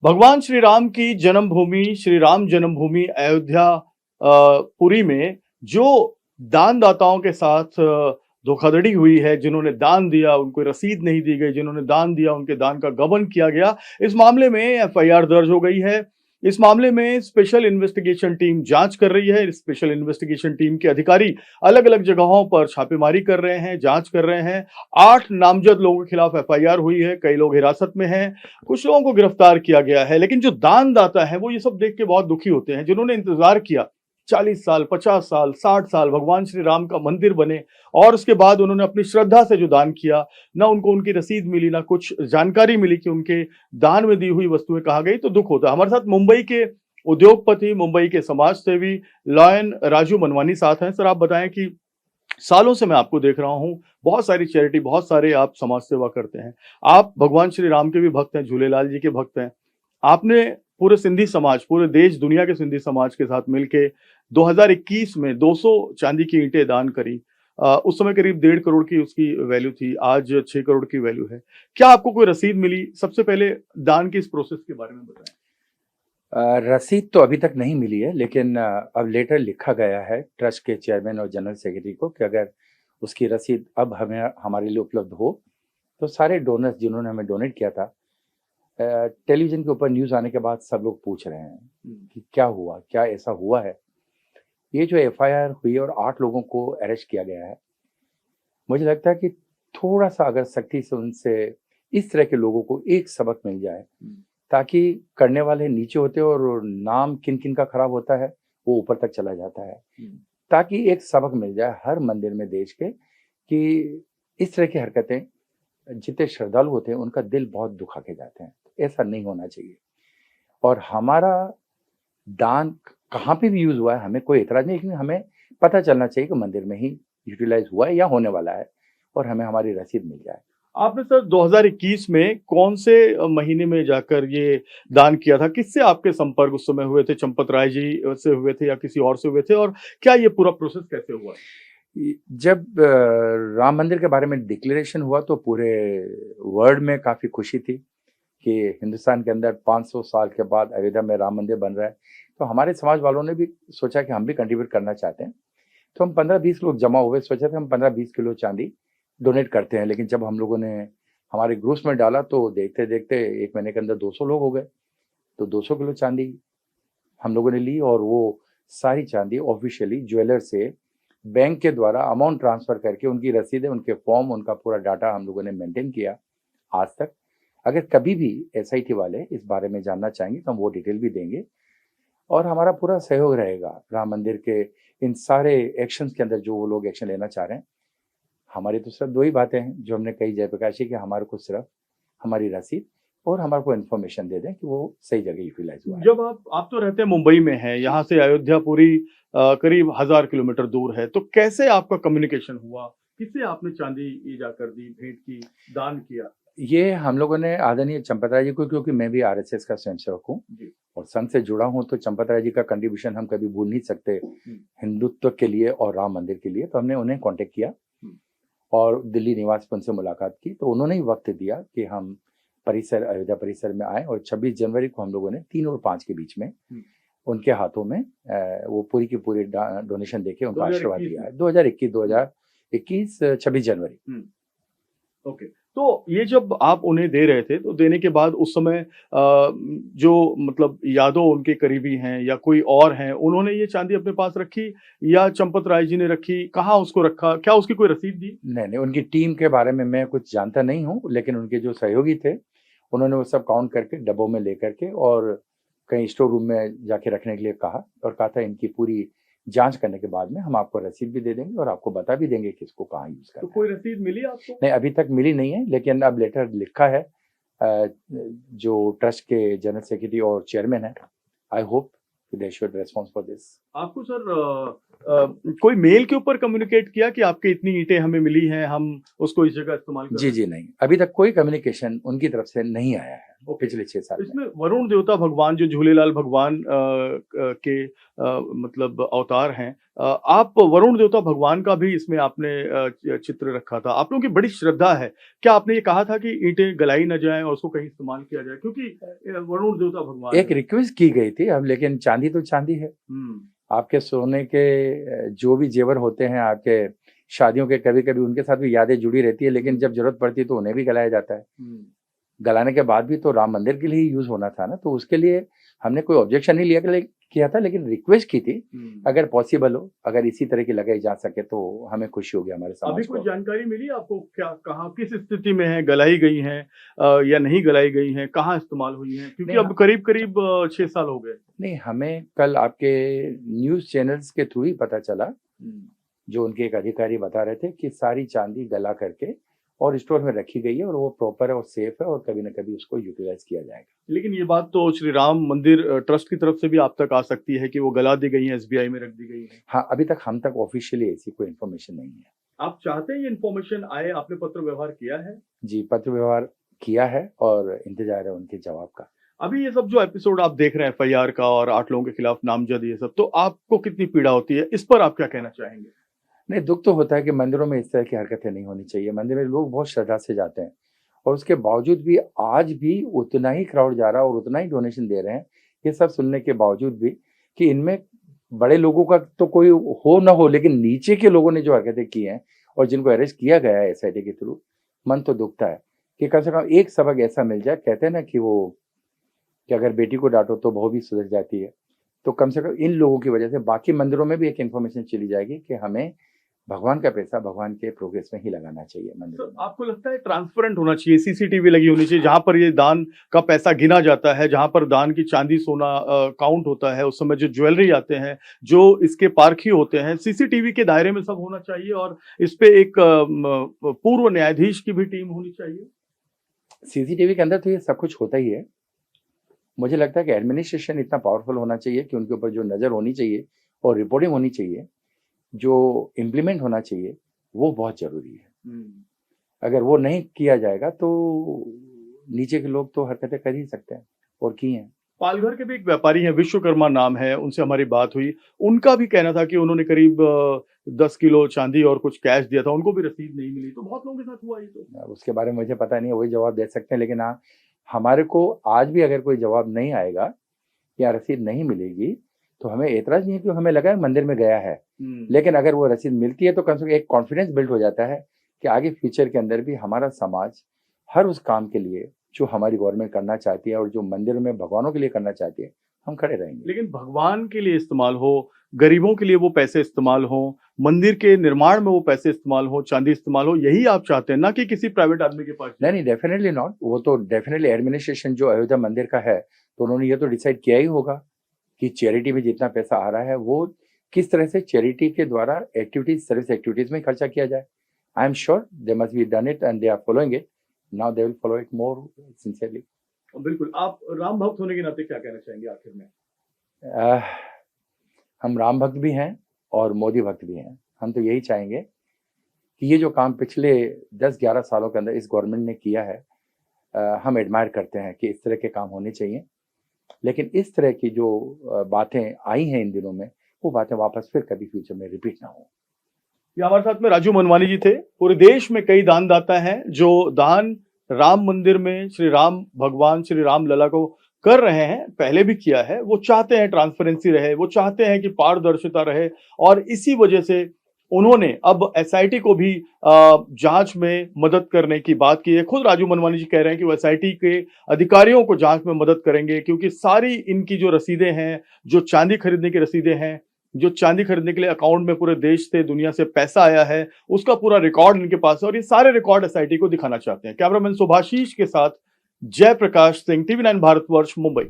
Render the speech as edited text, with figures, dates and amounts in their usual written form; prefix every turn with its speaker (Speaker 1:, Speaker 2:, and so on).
Speaker 1: भगवान श्री राम की जन्मभूमि श्री राम जन्मभूमि अयोध्या पुरी में जो दानदाताओं के साथ धोखाधड़ी हुई है, जिन्होंने दान दिया उनको रसीद नहीं दी गई, जिन्होंने दान दिया उनके दान का गबन किया गया। इस मामले में एफआईआर दर्ज हो गई है। इस मामले में स्पेशल इन्वेस्टिगेशन टीम जांच कर रही है। स्पेशल इन्वेस्टिगेशन टीम के अधिकारी अलग-अलग जगहों पर छापेमारी कर रहे हैं, जांच कर रहे हैं। 8 नामजद लोगों के खिलाफ एफआईआर हुई है, कई लोग हिरासत में हैं। कुछ लोगों को गिरफ्तार किया गया है, लेकिन जो दानदाता है वो ये सब देख के बहुत दुखी होते हैं, जिन्होंने इंतजार किया 40 साल, 50 साल, 60 साल भगवान श्री राम का मंदिर बने और उसके बाद उन्होंने अपनी श्रद्धा से जो दान किया, ना उनको उनकी रसीद मिली, ना कुछ जानकारी मिली कि उनके दान में दी हुई वस्तुएं कहाँ गई, तो दुख होता है। हमारे साथ मुंबई के उद्योगपति, मुंबई के समाज सेवी लॉयन राजू मनवानी साथ हैं। सर, आप बताएं कि सालों से मैं आपको देख रहा हूँ, बहुत सारी चैरिटी, बहुत सारे आप समाज सेवा करते हैं। आप भगवान श्री राम के भी भक्त हैं, झूलेलाल जी के भक्त हैं। आपने पूरे सिंधी समाज, पूरे देश दुनिया के सिंधी समाज के साथ मिलके 2021 में 200 चांदी की ईंटें दान करी। उस समय करीब 1.5 करोड़ की उसकी वैल्यू थी, आज 6 करोड़ की वैल्यू है। क्या आपको कोई रसीद मिली? सबसे पहले दान की इस प्रोसेस के बारे में बताएं।
Speaker 2: रसीद तो अभी तक नहीं मिली है, लेकिन अब लेटर लिखा गया है ट्रस्ट के चेयरमैन और जनरल सेक्रेटरी को कि अगर उसकी रसीद अब हमें हमारे लिए उपलब्ध हो तो सारे डोनर्स जिन्होंने हमें डोनेट किया था, टेलीविजन के ऊपर न्यूज़ आने के बाद सब लोग पूछ रहे हैं कि क्या हुआ, क्या ऐसा हुआ है। ये जो एफआईआर हुई और 8 लोगों को अरेस्ट किया गया है, मुझे लगता है कि थोड़ा सा अगर सख्ती से उनसे इस तरह के लोगों को एक सबक मिल जाए, ताकि करने वाले नीचे होते हैं और नाम किन किन का खराब होता है वो ऊपर तक चला जाता है, ताकि एक सबक मिल जाए हर मंदिर में देश के कि इस तरह की हरकतें जितने श्रद्धालु होते हैं उनका दिल बहुत दुखा के जाते हैं। ऐसा नहीं होना चाहिए। और हमारा दान कहाँ पे भी यूज हुआ है हमें कोई एतराज नहीं, लेकिन हमें पता चलना चाहिए कि मंदिर में ही यूटिलाइज हुआ है या होने वाला है और हमें हमारी रसीद मिल जाए।
Speaker 1: आपने सर 2021 में कौन से महीने में जाकर ये दान किया था? किससे आपके संपर्क उस समय हुए थे? चंपत राय जी से हुए थे या किसी और से हुए थे? और क्या ये पूरा प्रोसेस कैसे हुआ?
Speaker 2: जब राम मंदिर के बारे में डिक्लेरेशन हुआ तो पूरे वर्ल्ड में काफ़ी खुशी थी कि हिंदुस्तान के अंदर 500 साल के बाद अयोध्या में राम मंदिर बन रहा है। तो हमारे समाज वालों ने भी सोचा कि हम भी कंट्रीब्यूट करना चाहते हैं। तो हम 15-20 लोग जमा हुए, सोचा था हम 15-20 किलो चांदी डोनेट करते हैं। लेकिन जब हम लोगों ने हमारे ग्रुप्स में डाला तो देखते देखते 1 महीने के अंदर 200 लोग हो गए। तो 200 किलो चांदी हम लोगों ने ली और वो सारी चांदी ऑफिशियली ज्वेलर से बैंक के द्वारा अमाउंट ट्रांसफ़र करके उनकी रसीदें, उनके फॉर्म, उनका पूरा डाटा हम लोगों ने मेंटेन किया आज तक। अगर कभी भी एसआईटी वाले इस बारे में जानना चाहेंगे तो हम वो डिटेल भी देंगे और हमारा पूरा सहयोग रहेगा राम मंदिर के इन सारे एक्शंस के अंदर जो वो लोग एक्शन लेना चाह रहे हैं। हमारी तो सिर्फ 2 ही बातें हैं जो हमने कही जयप्रकाश जी, कि हमारे को सिर्फ हमारी रसीद और हमारे को इन्फॉर्मेशन दे दें कि वो सही जगह यूटिलाइज हुआ है।
Speaker 1: जब आप तो रहते हैं मुंबई में हैं, यहाँ से अयोध्या पुरी करीब 1000 किलोमीटर दूर है, तो कैसे आपका कम्युनिकेशन हुआ? किससे आपने चांदी ये जाकर दी, भेंट की, दान किया?
Speaker 2: ये हम लोगों ने आदरणीय चंपत राय जी को, क्योंकि मैं भी आरएसएस का स्वयंसेवक हूँ और संघ से जुड़ा हूँ, तो चंपत राय जी का कंट्रीब्यूशन हम कभी भूल नहीं सकते हिंदुत्व के लिए और राम मंदिर के लिए। तो हमने उन्हें कांटेक्ट किया और दिल्ली निवास पर उनसे मुलाकात की। तो उन्होंने ही वक्त दिया कि हम परिसर, अयोध्या परिसर में आए और 26 जनवरी को हम लोगों ने 3 और 5 के बीच में उनके हाथों में वो पूरी की पूरी डोनेशन देके उनको आशीर्वाद दिया है। 2021 26 जनवरी।
Speaker 1: ओके, तो ये जब आप उन्हें दे रहे थे, तो देने के बाद उस समय जो मतलब यादव उनके करीबी हैं या कोई और हैं, उन्होंने ये चांदी अपने पास रखी या चंपत राय जी ने रखी? कहाँ उसको रखा? क्या उसकी कोई रसीद दी?
Speaker 2: नहीं, उनकी टीम के बारे में मैं कुछ जानता नहीं हूँ, लेकिन उनके जो सहयोगी थे, उन्होंने वो सब काउंट करके डब्बों में लेकर के और कहीं स्टोर रूम में जाके रखने के लिए कहा और कहा था इनकी पूरी जांच करने के बाद में हम आपको रसीद भी दे देंगे और आपको बता भी देंगे कि इसको कहाँ यूज करना
Speaker 1: तो
Speaker 2: है।
Speaker 1: कोई रसीद मिली आपको?
Speaker 2: नहीं, अभी तक मिली नहीं है, लेकिन अब लेटर लिखा है जो ट्रस्ट के जनरल सेक्रेटरी और चेयरमैन है। I hope they should response for this.
Speaker 1: आपको सर कोई मेल के ऊपर कम्युनिकेट किया कि आपकी इतनी ईंटें हमें मिली हैं, हम उसको इस जगह इस्तेमाल कर
Speaker 2: जी नहीं, अभी तक कोई कम्युनिकेशन उनकी तरफ से नहीं आया है। वो पिछले 6 साल में।
Speaker 1: इसमें वरुण देवता भगवान जो झूलेलाल भगवान के मतलब अवतार हैं, आप वरुण देवता भगवान का भी इसमें आपने चित्र रखा था। आप लोगों की बड़ी श्रद्धा है। क्या आपने ये कहा था कि ईंटें गलाई ना जाएं और उसको कहीं इस्तेमाल किया जाए, क्योंकि वरुण देवता भगवान
Speaker 2: एक रिक्वेस्ट की गई थी अब, लेकिन चांदी तो चांदी है। आपके सोने के जो भी जेवर होते हैं आपके शादियों के, कभी कभी उनके साथ भी यादें जुड़ी रहती है, लेकिन जब जरूरत पड़ती है तो उन्हें भी गलाया जाता है। गलाने के बाद भी तो राम मंदिर के लिए यूज होना था ना, तो उसके लिए हमने कोई ऑब्जेक्शन नहीं किया था, लेकिन रिक्वेस्ट की थी अगर पॉसिबल हो, अगर इसी तरह की लगाई जा सके तो हमें खुशी होगी हमारे समाज
Speaker 1: अभी
Speaker 2: को।
Speaker 1: कोई जानकारी मिली आपको, क्या कहाँ किस स्थिति में है, गलाई गई हैं या नहीं गलाई गई हैं, कहाँ इस्तेमाल हुई हैं? क्योंकि अब करीब करीब 6 साल हो गए।
Speaker 2: नहीं, हमें कल आपके न्यूज चैनल्स के थ्रू ही पता चला, जो उनके एक अधिकारी बता रहे थे कि सारी चांदी गला करके और स्टोर में रखी गई है और वो प्रॉपर है और सेफ है और कभी ना कभी उसको यूटिलाइज किया जाएगा।
Speaker 1: लेकिन ये बात तो श्री राम मंदिर ट्रस्ट की तरफ से भी आप तक आ सकती है कि वो गला दी गई है, एसबीआई में रख दी गई है।
Speaker 2: हाँ, अभी तक हम तक ऑफिशियली ऐसी कोई इन्फॉर्मेशन नहीं है।
Speaker 1: आप चाहते हैं ये इन्फॉर्मेशन आए? आपने पत्र व्यवहार किया है?
Speaker 2: जी, पत्र व्यवहार किया है और इंतजार है उनके जवाब का।
Speaker 1: अभी ये सब जो एपिसोड आप देख रहे हैं एफआईआर का और 8 लोगों के खिलाफ नामजद, ये सब, तो आपको कितनी पीड़ा होती है? इस पर आप क्या कहना चाहेंगे?
Speaker 2: नहीं, दुख तो होता है कि मंदिरों में इस तरह की हरकतें नहीं होनी चाहिए। मंदिर में लोग बहुत श्रद्धा से जाते हैं और उसके बावजूद भी आज भी उतना ही क्राउड जा रहा है और उतना ही डोनेशन दे रहे हैं। ये सब सुनने के बावजूद भी कि इनमें बड़े लोगों का तो कोई हो ना हो, लेकिन नीचे के लोगों ने जो हरकतें की हैं और जिनको अरेस्ट किया गया है एसआईटी के थ्रू, मन तो दुखता है कि कम से कम एक सबक ऐसा मिल जाए। कहते हैं ना कि अगर बेटी को डांटो तो बहू भी सुधर जाती है, तो कम से कम इन लोगों की वजह से बाकी मंदिरों में भी एक इन्फॉर्मेशन चली जाएगी कि हमें भगवान का पैसा भगवान के प्रोग्रेस में ही लगाना चाहिए मंदिर।
Speaker 1: तो आपको लगता है ट्रांसपेरेंट होना चाहिए, सीसीटीवी लगी होनी चाहिए जहां पर ये दान का पैसा गिना जाता है, जहां पर दान की चांदी सोना काउंट होता है, उस समय जो ज्वेलरी आते हैं, जो इसके पारखी होते हैं, सीसीटीवी के दायरे में सब होना चाहिए और इस पे एक पूर्व न्यायाधीश की भी टीम होनी चाहिए।
Speaker 2: सीसीटीवी के अंदर तो ये सब कुछ होता ही है। मुझे लगता है कि एडमिनिस्ट्रेशन इतना पावरफुल होना चाहिए कि उनके ऊपर जो नजर होनी चाहिए और रिपोर्टिंग होनी चाहिए, जो इम्प्लीमेंट होना चाहिए, वो बहुत जरूरी है। अगर वो नहीं किया जाएगा तो नीचे के लोग तो हरकतें कर ही सकते हैं और की हैं।
Speaker 1: पालघर के भी एक व्यापारी हैं, विश्वकर्मा नाम है, उनसे हमारी बात हुई। उनका भी कहना था कि उन्होंने करीब 10 किलो चांदी और कुछ कैश दिया था, उनको भी रसीद नहीं मिली। तो बहुत लोगों के साथ हुआ ये। तो
Speaker 2: उसके बारे में मुझे पता नहीं है, वही जवाब दे सकते हैं, लेकिन हाँ, हमारे को आज भी अगर कोई जवाब नहीं आएगा या रसीद नहीं मिलेगी तो हमें एतराज नहीं है, क्योंकि हमें लगा है मंदिर में गया है। लेकिन अगर वो रसीद मिलती है तो कम से कम एक कॉन्फिडेंस बिल्ड हो जाता है कि आगे फ्यूचर के अंदर भी हमारा समाज हर उस काम के लिए जो हमारी गवर्नमेंट करना चाहती है और जो मंदिरों में भगवानों के लिए करना चाहती है, हम खड़े रहेंगे।
Speaker 1: लेकिन भगवान के लिए इस्तेमाल हो, गरीबों के लिए वो पैसे इस्तेमाल हो, मंदिर के निर्माण में वो पैसे इस्तेमाल हो, चांदी इस्तेमाल हो, यही आप चाहते हैं, ना कि किसी प्राइवेट आदमी के पास?
Speaker 2: नहीं, डेफिनेटली नॉट। वो तो डेफिनेटली एडमिनिस्ट्रेशन जो अयोध्या मंदिर का है, तो उन्होंने ये तो डिसाइड किया ही होगा कि चैरिटी में जितना पैसा आ रहा है वो किस तरह से चैरिटी के द्वारा एक्टिविटीज, सर्विस एक्टिविटीज में खर्चा किया जाए। I am sure they must be done it and they are following it. Now they will follow it more sincerely.
Speaker 1: बिल्कुल। आप राम भक्त होने के नाते क्या कहना चाहेंगे आखिर में?
Speaker 2: हम राम भक्त भी हैं और मोदी भक्त भी हैं। हम तो यही चाहेंगे कि ये जो काम पिछले 10-11 सालों के अंदर इस गवर्नमेंट ने किया है, हम एडमायर करते हैं कि इस तरह के काम होने चाहिए, लेकिन इस तरह की जो बातें आई हैं इन दिनों में, वो बातें वापस फिर कभी फ्यूचर में रिपीट ना हो।
Speaker 1: ये हमारे साथ में राजू मनवानी जी थे। पूरे देश में कई दानदाता हैं जो दान राम मंदिर में श्री राम भगवान श्री राम लला को कर रहे हैं, पहले भी किया है। वो चाहते हैं ट्रांसपेरेंसी रहे, वो चाहते हैं कि पारदर्शिता रहे और इसी वजह से उन्होंने अब एसआईटी को भी जांच में मदद करने की बात की है। खुद राजू मनवानी जी कह रहे हैं कि वो एसआईटी के अधिकारियों को जांच में मदद करेंगे, क्योंकि सारी इनकी जो रसीदें हैं, जो चांदी खरीदने की रसीदें हैं, जो चांदी खरीदने के लिए अकाउंट में पूरे देश से, दुनिया से पैसा आया है, उसका पूरा रिकॉर्ड इनके पास है और ये सारे रिकॉर्ड एसआईटी को दिखाना चाहते हैं। कैमरामैन सुभाषीष के साथ जयप्रकाश सिंह, TV9 भारतवर्ष, मुंबई।